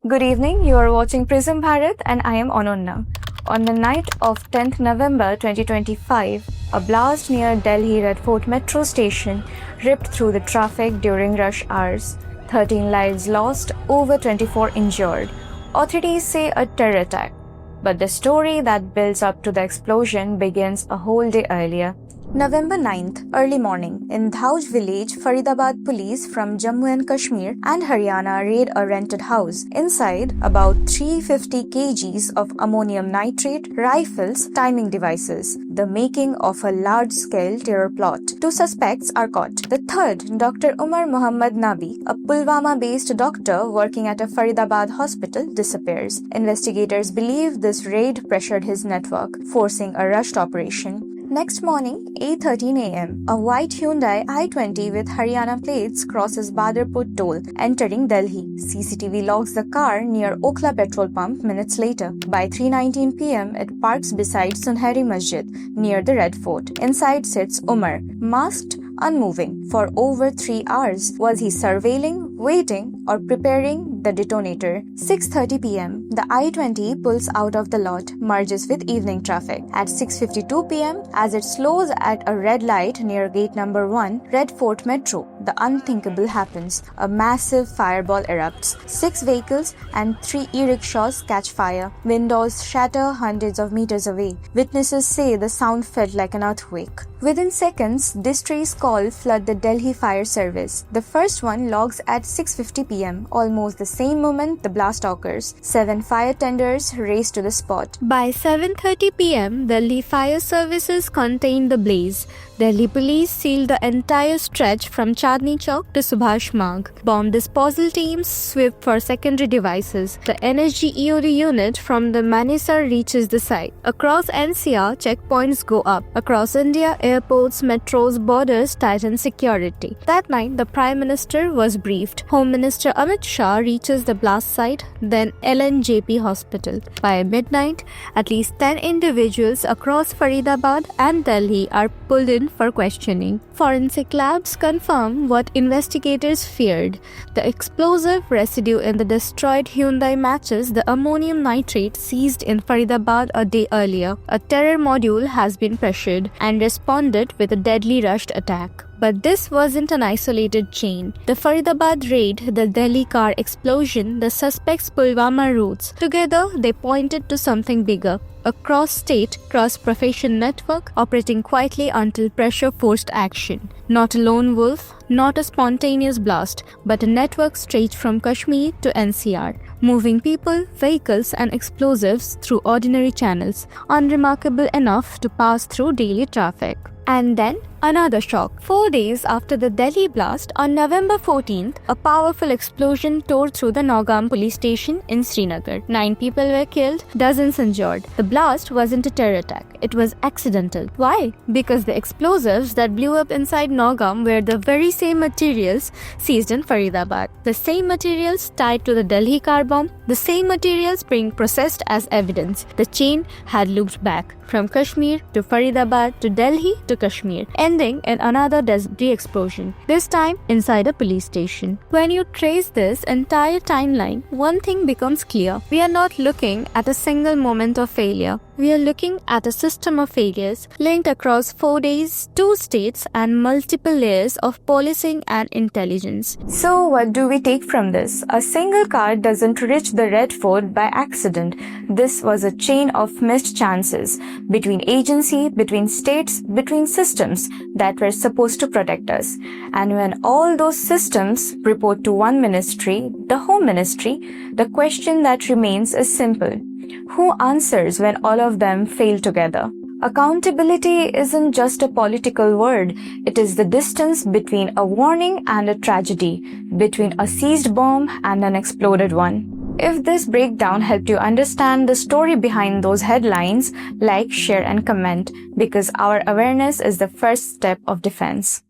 Good evening, you are watching Prism Bharat and I am Anonna. On the night of 10th November 2025, a blast near Delhi Red Fort metro station ripped through the traffic during rush hours. 13 lives lost, over 24 injured. Authorities say a terror attack. But the story that builds up to the explosion begins a whole day earlier. November 9th, early morning, in Dhauj village, Faridabad police from Jammu and Kashmir and Haryana raid a rented house. Inside, about 350 kgs of ammonium nitrate, rifles, timing devices. The making of a large-scale terror plot. 2 suspects are caught. The third, Dr. Umar Muhammad Nabi, a Pulwama-based doctor working at a Faridabad hospital, disappears. Investigators believe this raid pressured his network, forcing a rushed operation. Next morning, 8:13 a.m., a white Hyundai i20 with Haryana plates crosses Badarpur toll, entering Delhi. CCTV logs the car near Okhla petrol pump minutes later. By 3:19 p.m., it parks beside Sunheri Masjid, near the Red Fort. Inside sits Umar, masked, unmoving. For over 3 hours, was he surveilling, waiting, or preparing the detonator? 6:30 p.m., the I-20 pulls out of the lot, merges with evening traffic. At 6:52 p.m., as it slows at a red light near gate number 1, Red Fort Metro, the unthinkable happens. A massive fireball erupts. 6 vehicles and 3 e-rickshaws catch fire. Windows shatter hundreds of meters away. Witnesses say the sound felt like an earthquake. Within seconds, distress calls flood the Delhi fire service. The first one logs at 6:50 p.m. Almost the same moment the blast occurs. 7 fire tenders race to the spot. By 7:30 p.m., Delhi fire services contained the blaze. Delhi police sealed the entire stretch from Chandni Chowk to Subhash Marg. Bomb disposal teams sweep for secondary devices. The NSG EOD unit from the Manesar reaches the site. Across NCR, checkpoints go up. Across India, airports, metros, borders tighten security. That night, the Prime Minister was briefed. Home Minister Amit Shah reaches the blast site, then LNJP hospital. By midnight, at least 10 individuals across Faridabad and Delhi are pulled in for questioning. Forensic labs confirm what investigators feared. The explosive residue in the destroyed Hyundai matches the ammonium nitrate seized in Faridabad a day earlier. A terror module has been pressured and responded with a deadly rushed attack. But this wasn't an isolated chain. The Faridabad raid, the Delhi car explosion, the suspects' Pulwama roots. Together, they pointed to something bigger. A cross-state, cross-profession network operating quietly until pressure forced action. Not a lone wolf, not a spontaneous blast, but a network stretched from Kashmir to NCR, moving people, vehicles and explosives through ordinary channels, unremarkable enough to pass through daily traffic. And then, another shock. 4 days after the Delhi blast, on November 14th, a powerful explosion tore through the Naugam police station in Srinagar. 9 people were killed, dozens injured. The blast wasn't a terror attack. It was accidental. Why? Because the explosives that blew up inside Naugam were the very same materials seized in Faridabad. The same materials tied to the Delhi car bomb, the same materials being processed as evidence. The chain had looped back from Kashmir to Faridabad to Delhi to Kashmir, ending in another deadly explosion, this time inside a police station. When you trace this entire timeline, one thing becomes clear. We are not looking at a single moment of failure. We are looking at a system of failures linked across 4 days, 2 states, and multiple layers of policing and intelligence. So, what do we take from this? A single car doesn't reach the Red Fort by accident. This was a chain of missed chances between agency, between states, between systems that were supposed to protect us. And when all those systems report to one ministry, the Home Ministry, the question that remains is simple. Who answers when all of them fail together? Accountability isn't just a political word. It is the distance between a warning and a tragedy, between a seized bomb and an exploded one. If this breakdown helped you understand the story behind those headlines, like, share and comment, because our awareness is the first step of defense.